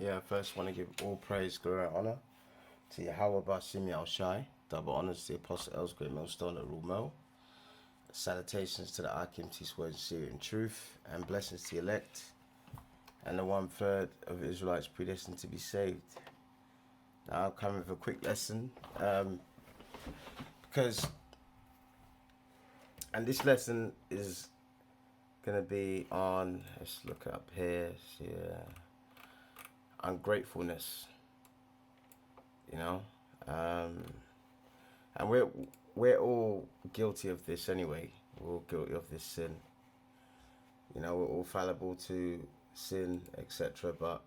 Yeah, first want to give all praise, glory, and honor to Yahweh Bashim Shai. Double honors to the Apostle Els, Great Millstone at Rumel. Salutations to the Akim Teach Word, Spirit, and Truth, and blessings to the elect, and the 1/3 of Israelites predestined to be saved. Now I'll come with a quick lesson, because, and this lesson is going to be on, let's look up here, see, ungratefulness, you know, and we're all guilty of this anyway. We're all guilty of this sin. You know, we're all fallible to sin, etc. But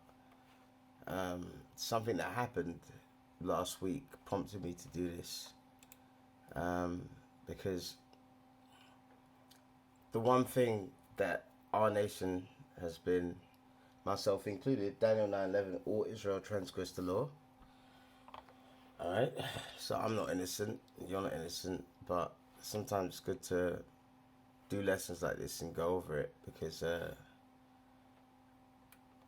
something that happened last week prompted me to do this, because the one thing that our nation has been, myself included, Daniel 9:11, all Israel transgressed the law. Alright, so I'm not innocent, you're not innocent, but sometimes it's good to do lessons like this and go over it, because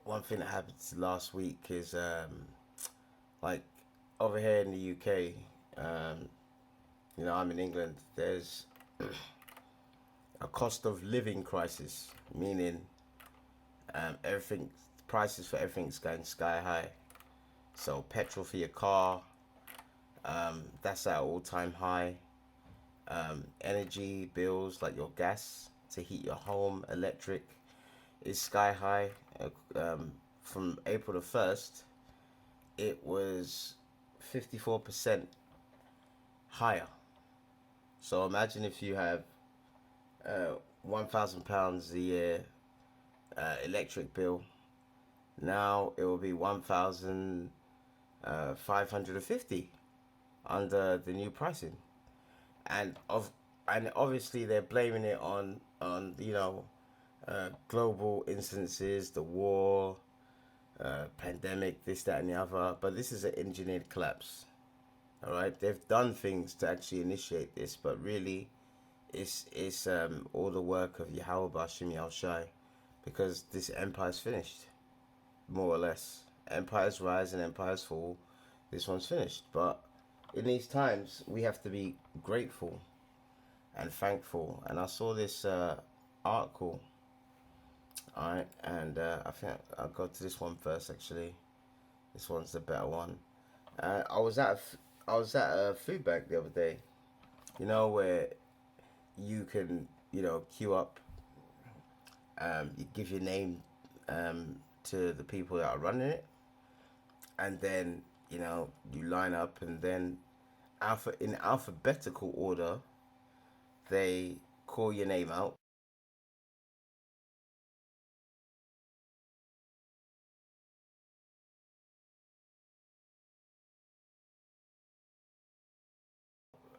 one thing that happened last week is, like, over here in the UK, you know, I'm in England, there's a cost of living crisis, meaning everything, prices for everything's going sky high. So petrol for your car, that's at all-time high. Energy bills, like your gas to heat your home, electric, is sky high. From April the 1st, it was 54% higher. So imagine if you have £1,000 a year electric bill. Now it will be 1,550 under the new pricing, and obviously they're blaming it on you know, global instances, the war, pandemic, this, that, and the other. But this is an engineered collapse. All right, they've done things to actually initiate this, but really, it's all the work of Yahweh Bashim Shai, because this empire's finished, more or less. Empires rise and empires fall. This one's finished. But in these times, we have to be grateful and thankful. And I saw this article. Alright, and I think I'll go to this one first, actually. This one's the better one. I was at a food bank the other day, you know, where you can, you know, queue up, you give your name to the people that are running it, and then, you know, you line up, and then in alphabetical order, they call your name out,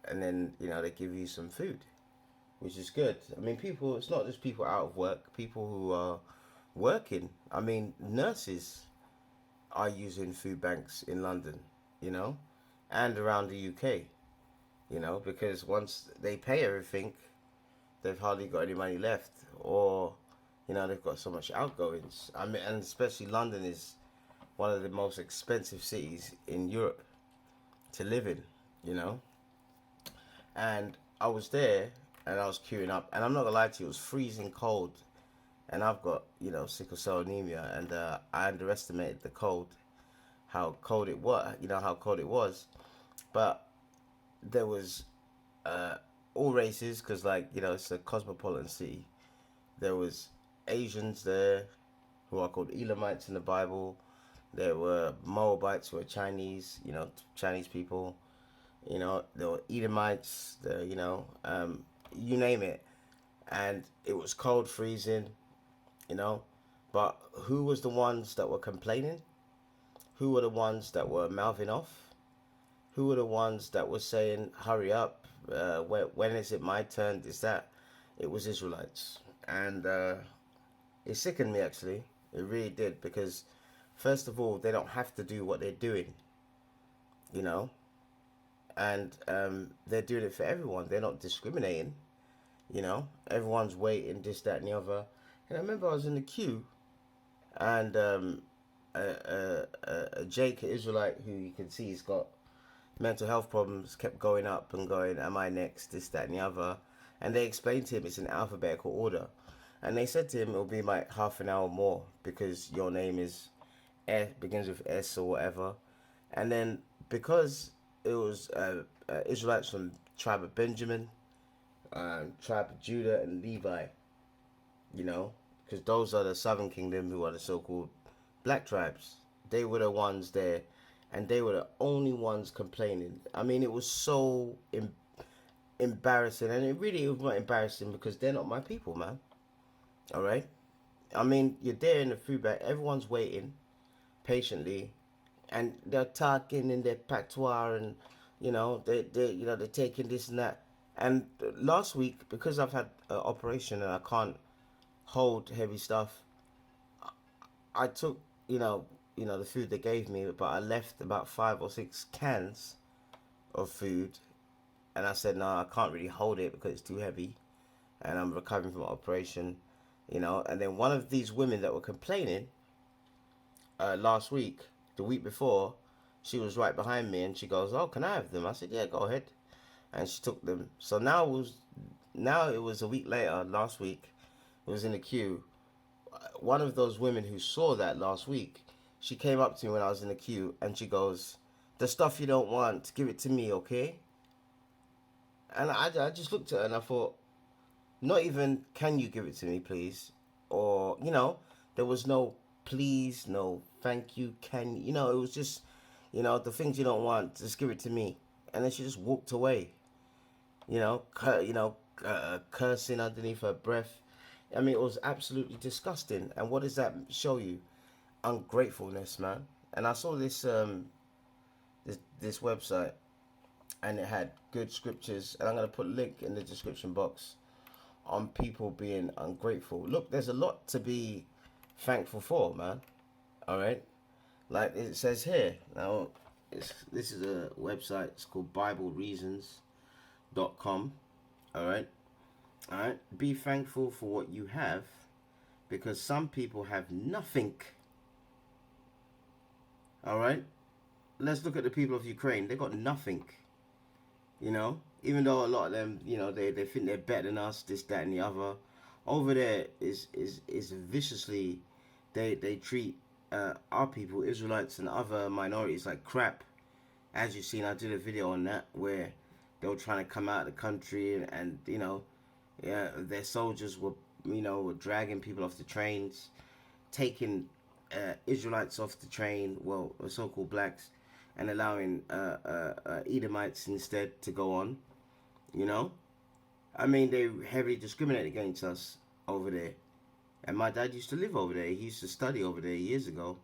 and then, you know, they give you some food, which is good. I mean, people, it's not just people out of work, people who are working. I mean, nurses are using food banks in London, you know, and around the UK, you know, because once they pay everything, they've hardly got any money left, or, you know, they've got so much outgoings. I mean, and especially London is one of the most expensive cities in Europe to live in, you know. And I was there, and I was queuing up, and I'm not gonna lie to you, it was freezing cold, and I've got, you know, sickle cell anemia, and I underestimated the cold, how cold it was, you know, how cold it was. But there was all races, because, like, you know, it's a cosmopolitan city. There was Asians there, who are called Elamites in the Bible. There were Moabites, who are Chinese, you know, Chinese people. You know, there were Edomites, you know, you name it. And it was cold, freezing, you know. But who was the ones that were complaining? Who were the ones that were mouthing off? Who were the ones that were saying, hurry up, when is it my turn? Is that? It was Israelites. And it sickened me, actually. It really did, because first of all, they don't have to do what they're doing, you know. And they're doing it for everyone. They're not discriminating, you know. Everyone's waiting, this, that, and the other. And I remember I was in the queue, and a Jake, an Israelite, who you can see he's got mental health problems, kept going up and going, am I next, this, that, and the other. And they explained to him it's in alphabetical order. And they said to him it'll be like half an hour more because your name is begins with S or whatever. And then because it was Israelites from tribe of Benjamin, tribe of Judah, and Levi, you know, because those are the southern kingdom who are the so-called black tribes. They were the ones there, and they were the only ones complaining. I mean, it was so embarrassing, and it was not embarrassing because they're not my people, man. All right. I mean, you're there in the food bank. Everyone's waiting patiently, and they're talking in their patois, and they're taking this and that. And last week, because I've had an operation and I can't hold heavy stuff, I took the food they gave me, but I left about 5 or 6 cans of food, and I said no, I can't really hold it because it's too heavy, and I'm recovering from an operation, And then one of these women that were complaining last week, the week before, she was right behind me, and she goes, "Oh, can I have them?" I said, "Yeah, go ahead," and she took them. So now it was a week later. Last week, it was in the queue. One of those women who saw that last week, she came up to me when I was in the queue, and she goes, "The stuff you don't want, give it to me, okay?" And I just looked at her and I thought, not even, can you give it to me, please? Or, there was no please, no thank you, can you? It was just, the things you don't want, just give it to me. And then she just walked away, cursing underneath her breath. I mean, it was absolutely disgusting. And what does that show you? Ungratefulness, man. And I saw this website, and it had good scriptures, and I'm going to put a link in the description box on people being ungrateful. Look, there's a lot to be thankful for, man. All right, like it says here. Now, this is a website. It's called BibleReasons.com. All right, all right. Be thankful for what you have, because some people have nothing. All right. Let's look at the people of Ukraine. They got nothing. Even though a lot of them, they think they're better than us, this, that, and the other. Over there is viciously, they treat our people, Israelites, and other minorities like crap. As you've seen, I did a video on that where they were trying to come out of the country, and their soldiers were dragging people off the trains, taking Israelites off the train, well, so-called blacks, and allowing Edomites instead to go on. I mean, they heavily discriminate against us over there. And my dad used to live over there. He used to study over there years ago.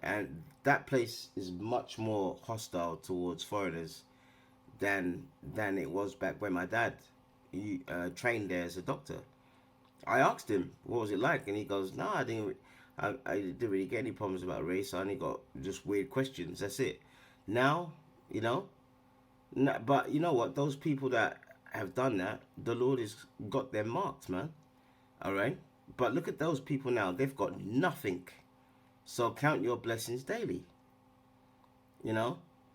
And that place is much more hostile towards foreigners than it was back when my dad trained there as a doctor. I asked him, what was it like? And he goes, no, I didn't really get any problems about race. I only got just weird questions. That's it. Now, but you know what? Those people that have done that, the Lord has got them marked, man. All right? But look at those people now. They've got nothing. So count your blessings daily.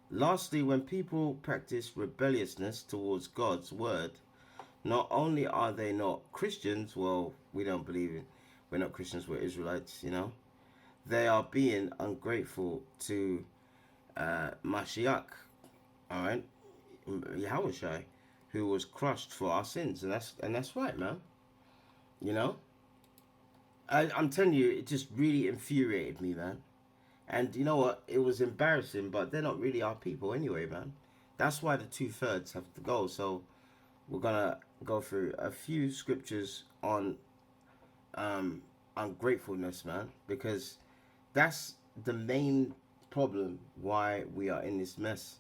Lastly, when people practice rebelliousness towards God's word, not only are they not Christians, well, we don't believe in, we're not Christians, we're Israelites, they are being ungrateful to Mashiach, all right, Yahushai, who was crushed for our sins, and that's right, man. I'm telling you, it just really infuriated me, man. And you know what? It was embarrassing, but they're not really our people anyway, man. That's why the 2/3 have to go. So we're gonna go through a few scriptures on ungratefulness, man, because that's the main problem why we are in this mess.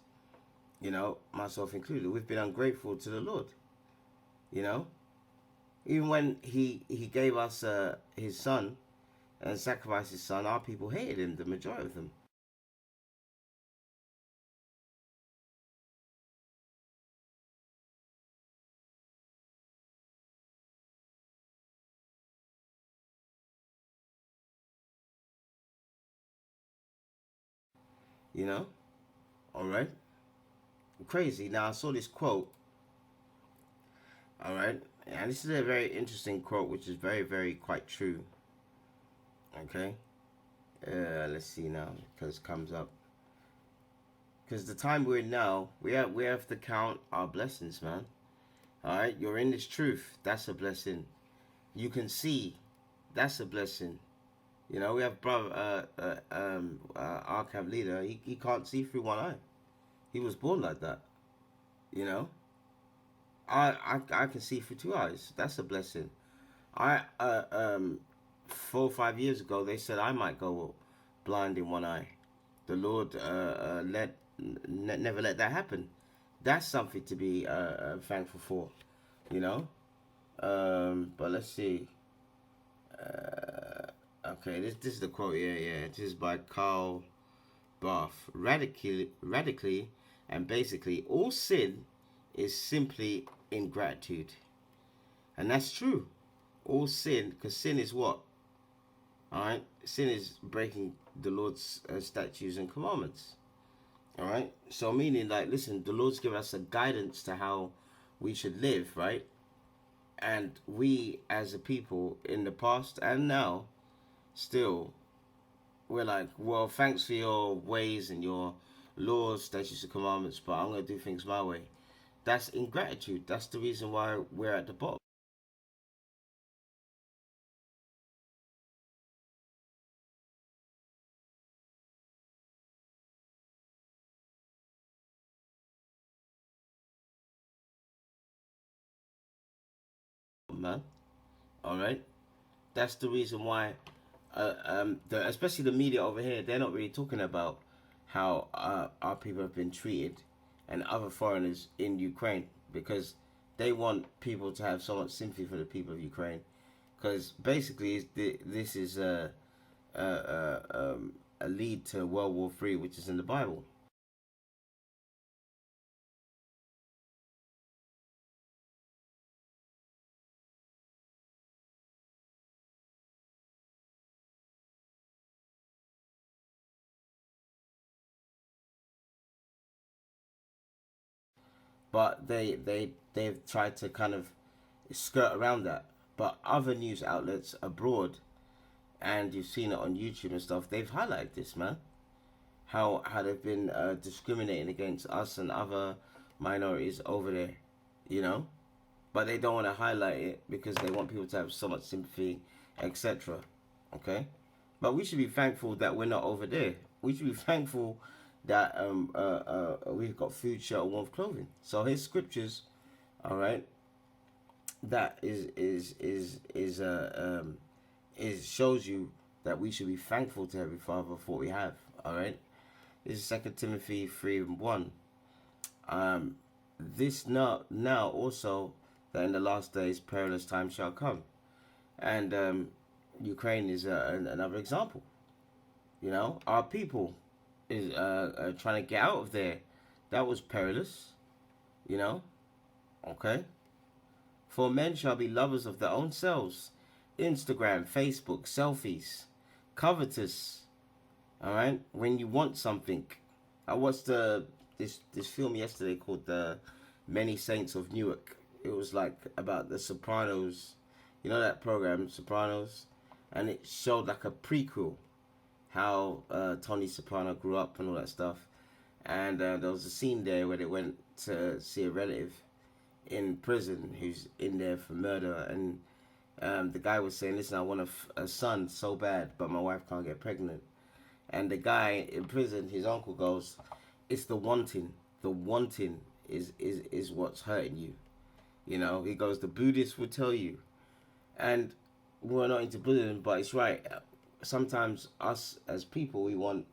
Myself included. We've been ungrateful to the Lord. Even when he gave us his son and sacrificed his son, our people hated him, the majority of them. You know, all right, crazy. Now I saw this quote. All right, and this is a very interesting quote, which is very, very quite true. Okay, let's see now because it comes up. Because the time we're in now, we have to count our blessings, man. All right, you're in this truth. That's a blessing. You can see. That's a blessing. You know, we have brother, our camp leader. He can't see through one eye. He was born like that. You know, I can see through two eyes. That's a blessing. I 4 or 5 years ago, they said I might go blind in one eye. The Lord never let that happen. That's something to be thankful for, you know. But let's see. Okay, this is the quote. Yeah. This is by Karl Barth. Radically, and basically, all sin is simply ingratitude, and that's true. All sin, because sin is what? All right, sin is breaking the Lord's statutes and commandments. All right, so meaning like, listen, the Lord's given us a guidance to how we should live, right? And we as a people in the past and now still, we're like, well, thanks for your ways and your laws, statutes, and commandments, but I'm going to do things my way. That's ingratitude. That's the reason why we're at the bottom. Man, all right. That's the reason why, especially the media over here, they're not really talking about how our people have been treated and other foreigners in Ukraine, because they want people to have so much sympathy for the people of Ukraine. Because basically, this is a lead to World War III, which is in the Bible. But they've tried to kind of skirt around that. But other news outlets abroad, and you've seen it on YouTube and stuff, they've highlighted this, man. How they've been discriminating against us and other minorities over there, you know. But they don't want to highlight it because they want people to have so much sympathy, etc. Okay, but we should be thankful that we're not over there. We should be thankful that we've got food, shelter, warmth, clothing. So here's scriptures, all right, that is shows you that we should be thankful to Heavenly Father for what we have. All right, this is 2 Timothy 3:1. Um, this now also that in the last days perilous times shall come, and Ukraine is another example. You know, our people is trying to get out of there. That was perilous. You know, okay. For men shall be lovers of their own selves, Instagram, Facebook, selfies, covetous. All right, when you want something. I watched this film yesterday called The Many Saints of Newark. It was like about the Sopranos, you know that program Sopranos, and it showed like a prequel how Tony Soprano grew up and all that stuff. And there was a scene there where they went to see a relative in prison who's in there for murder, and the guy was saying, "Listen, I want a son so bad, but my wife can't get pregnant." And the guy in prison, his uncle goes, "It's the wanting. The wanting is what's hurting you." You know, he goes, "The Buddhists will tell you." And we're not into Buddhism, but it's right. Sometimes us as people, we want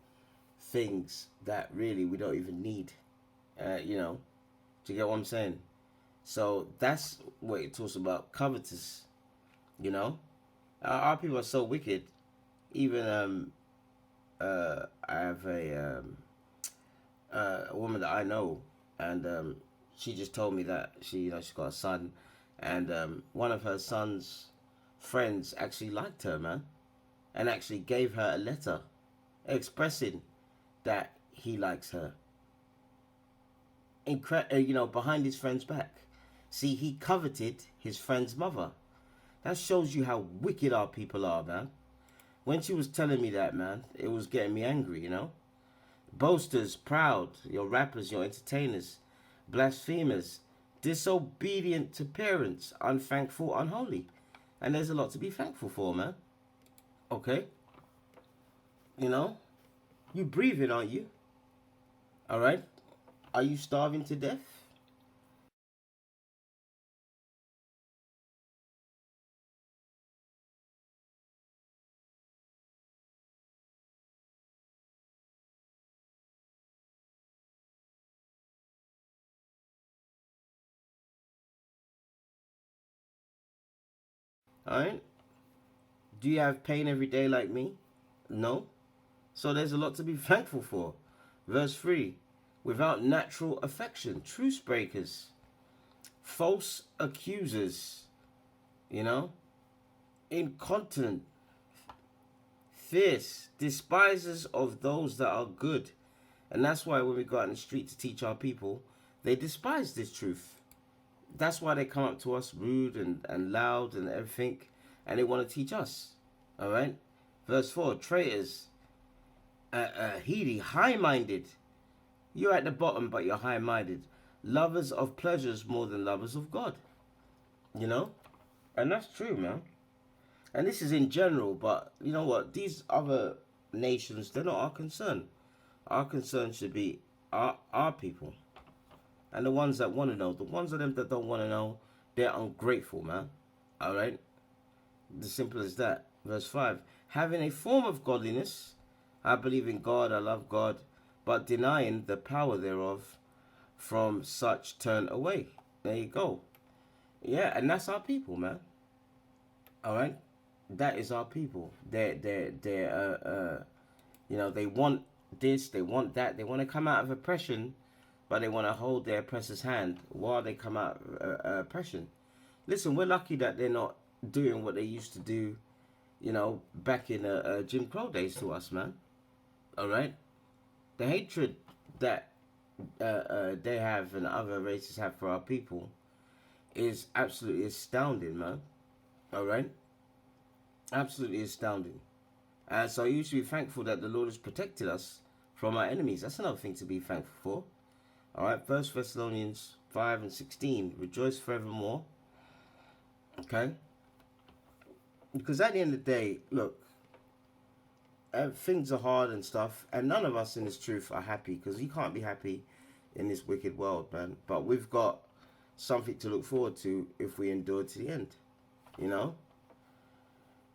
things that really we don't even need. You know, do you get what I'm saying? So that's what it talks about, covetous. You know, our people are so wicked. Even I have a woman that I know, and she just told me that she's got a son, and one of her son's friends actually liked her, man, and actually gave her a letter expressing that he likes her. Behind his friend's back. See, he coveted his friend's mother. That shows you how wicked our people are, man. When she was telling me that, man, it was getting me angry. Boasters, proud, your rappers, your entertainers, blasphemers, disobedient to parents, unthankful, unholy. And there's a lot to be thankful for, man. Okay? You breathing, aren't you? All right? Are you starving to death? All right? Do you have pain every day like me? No. So there's a lot to be thankful for. Verse 3. Without natural affection, truce breakers, false accusers, incontinent, fierce, despisers of those that are good. And that's why when we go out in the street to teach our people, they despise this truth. That's why they come up to us rude and loud and everything, and they want to teach us. All right? Verse 4, traitors, heedy, high-minded. You're at the bottom, but you're high-minded. Lovers of pleasures more than lovers of God. And that's true, man. And this is in general, but you know what? These other nations, they're not our concern. Our concern should be our people. And the ones that want to know. The ones of them that don't want to know, they're ungrateful, man. All right? The simple as that. Verse 5. Having a form of godliness, I believe in God, I love God, but denying the power thereof, from such turn away. There you go. Yeah, and that's our people, man. All right? That is our people. They want this, they want that, they want to come out of oppression, but they want to hold their oppressor's hand while they come out of oppression. Listen, we're lucky that they're not doing what they used to do, back in Jim Crow days to us, man. All right? The hatred that they have and other races have for our people is absolutely astounding, man. All right? Absolutely astounding. So you should be thankful that the Lord has protected us from our enemies. That's another thing to be thankful for. All right, 1 Thessalonians 5 and 16. Rejoice forevermore. Okay? Because at the end of the day, look, things are hard and stuff, and none of us in this truth are happy, because you can't be happy in this wicked world, man. But we've got something to look forward to if we endure to the end. All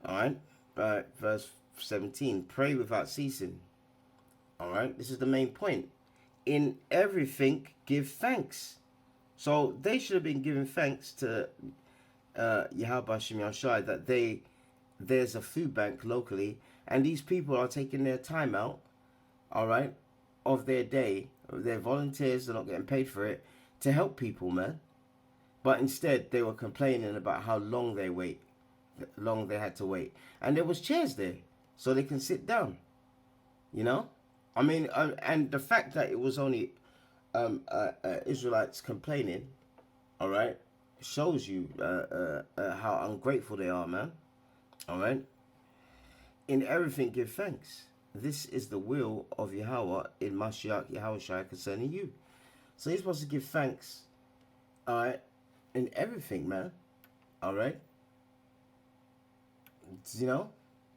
right, verse 17. Pray without ceasing. All right, this is the main point. In everything, give thanks. So they should have been giving thanks to Yahweh Shem Yahshai that there's a food bank locally, and these people are taking their time out, all right, of their day. They're volunteers, they're not getting paid for it, to help people, man. But instead, they were complaining about how long they had to wait. And there was chairs there, so they can sit down, I mean, and the fact that it was only Israelites complaining, all right, shows you how ungrateful they are, man. All right. In everything, give thanks. This is the will of Yahweh in Mashiach Yahushua concerning you. So you're supposed to give thanks, all right, in everything, man. All right.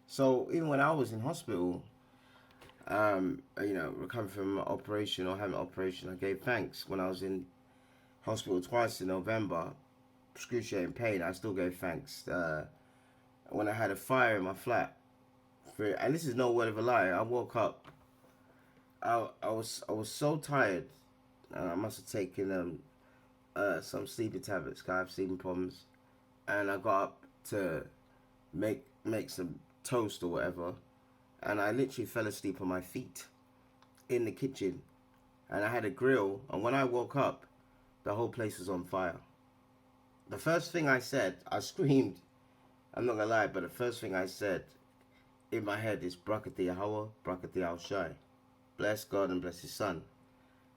So even when I was in hospital, recovering from an operation or having an operation, I gave thanks. When I was in hospital twice in November, excruciating pain, I still gave thanks. When I had a fire in my flat, and this is no word of a lie, I woke up. I was so tired. I must have taken some sleeping tablets. 'Cause I have sleeping problems, and I got up to make some toast or whatever, and I literally fell asleep on my feet in the kitchen, and I had a grill, and when I woke up, the whole place was on fire. The first thing I said, I screamed, I'm not gonna lie, but the first thing I said in my head is Brakati Yahweh, Brakati Al Shai. bless God and bless His Son.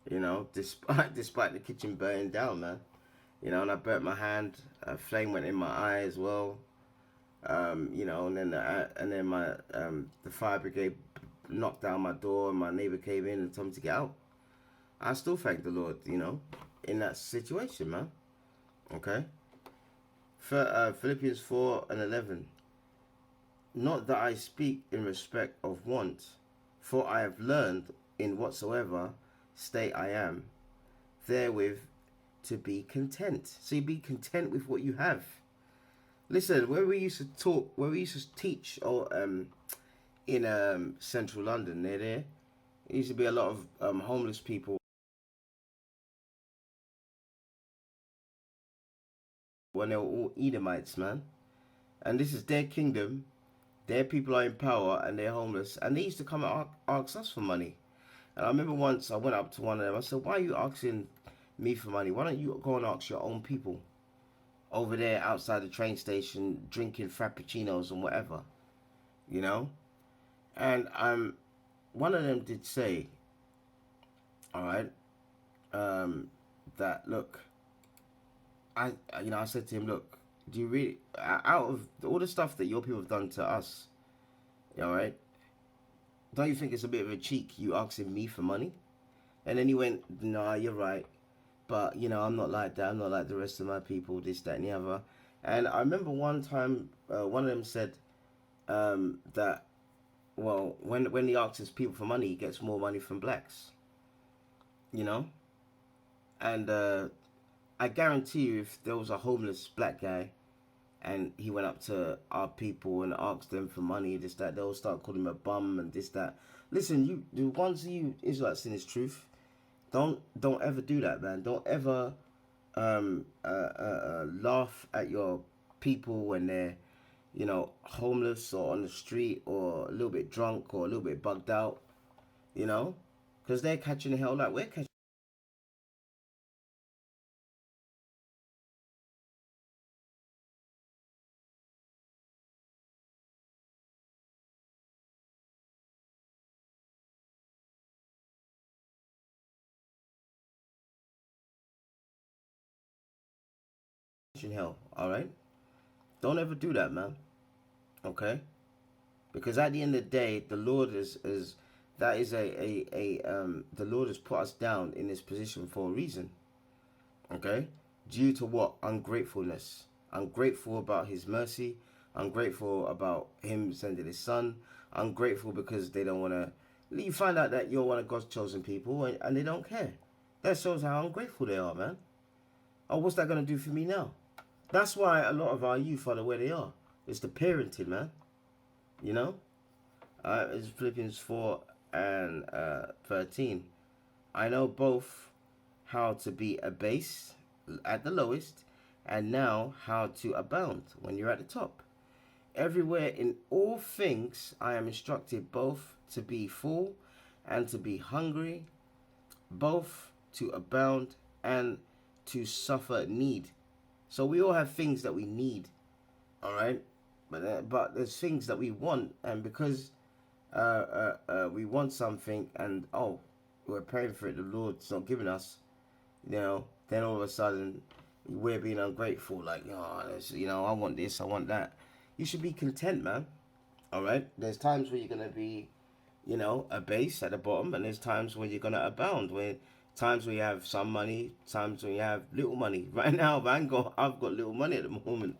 You know, despite the kitchen burning down, man. You know, and I burnt my hand. A flame went in my eye as well. You know, and then my the fire brigade knocked down my door, and my neighbor came in and told me to get out. I still thank the Lord, you know, in that situation, man. Okay. For Philippians 4:11. Not that I speak in respect of want, for I have learned in whatsoever state I am, therewith to be content. So you be content with what you have. Listen, where we used to talk, where we used to teach, or in central London, there used to be a lot of homeless people when they were all Edomites, man. And this is their kingdom. Their people are in power and they're homeless. And they used to come and ask us for money. And I remember once I went up to one of them. I said, "Why are you asking me for money? Why don't you go and ask your own people over there outside the train station drinking frappuccinos and whatever, you know?" And one of them did say, all right, that look, I said to him, look, do you really, out of all the stuff that your people have done to us, all right, don't you think it's a bit of a cheek you asking me for money? And then he went, "Nah, you're right. But, you know, I'm not like that. I'm not like the rest of my people, this, that, and the other." And I remember one time, one of them said that, well, when he asks his people for money, he gets more money from blacks, you know? And I guarantee you, if there was a homeless black guy and he went up to our people and asked them for money, this, that, they'll start calling him a bum and this, that. Listen, you, the ones of you Israelites in this truth, don't ever do that, man. Don't ever laugh at your people when they're, you know, homeless or on the street or a little bit drunk or a little bit bugged out, you know, because they're catching hell like we're catching hell. All right, don't ever do that, man. Okay, because at the end of the day, the Lord is that is the Lord has put us down in this position for a reason. Okay, due to what? Ungratefulness. Ungrateful about His mercy. Ungrateful about Him sending His Son. Ungrateful because they don't want to. You find out that you're one of God's chosen people and they don't care. That shows how ungrateful they are, man. Oh, what's that going to do for me now? That's why a lot of our youth are the way they are. It's the parenting, man. You know? It's Philippians 4 and 13. I know both how to be abased at the lowest and now how to abound when you're at the top. Everywhere in all things I am instructed both to be full and to be hungry, both to abound and to suffer need. So we all have things that we need, all right? But there's things that we want, and because we want something, and oh, we're praying for it, the Lord's not giving us, you know. Then all of a sudden, we're being ungrateful. Like, oh, you know, I want this, I want that. You should be content, man. All right. There's times where you're gonna be, you know, a base at the bottom, and there's times when you're gonna abound. When times when you have some money, times when you have little money. Right now, man, I've got little money at the moment.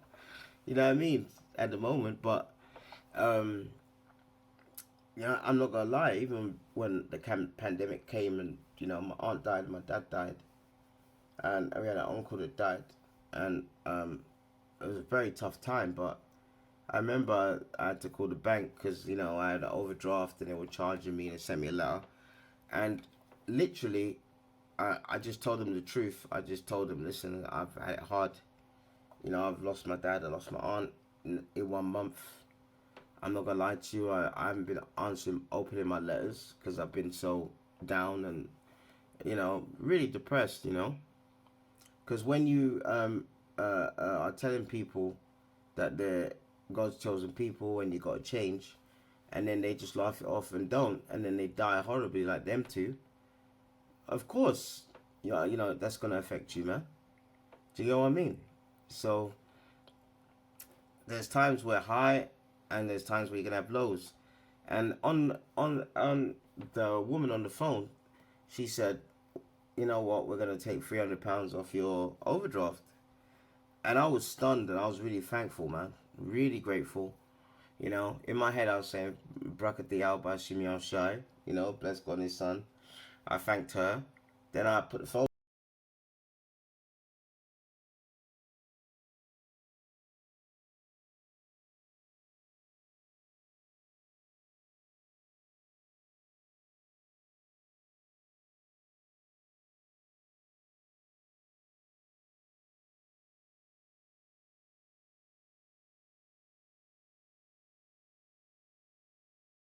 You know what I mean? At the moment, but yeah, I'm not gonna lie. Even when the pandemic came, and you know, my aunt died, my dad died, and we had an uncle that died, and it was a very tough time. But I remember I had to call the bank because you know I had an overdraft and they were charging me and they sent me a letter, and literally I just told them the truth. I just told them, listen, I've had it hard. You know, I've lost my dad, I lost my aunt in 1 month. I'm not gonna lie to you. I haven't been opening my letters because I've been so down and you know really depressed. You know, because when you are telling people that they're God's chosen people and you got to change, and then they just laugh it off and don't, and then they die horribly like them two, of course, that's gonna affect you, man. Do you know what I mean? So there's times where high, and there's times where you're gonna have lows. And on the woman on the phone, she said, "You know what? We're gonna take £300 off your overdraft." And I was stunned, and I was really thankful, man. Really grateful. In my head, I was saying, "Brakat the Alba Shimi Al Shai." Bless God and His Son. I thanked her. Then I put the phone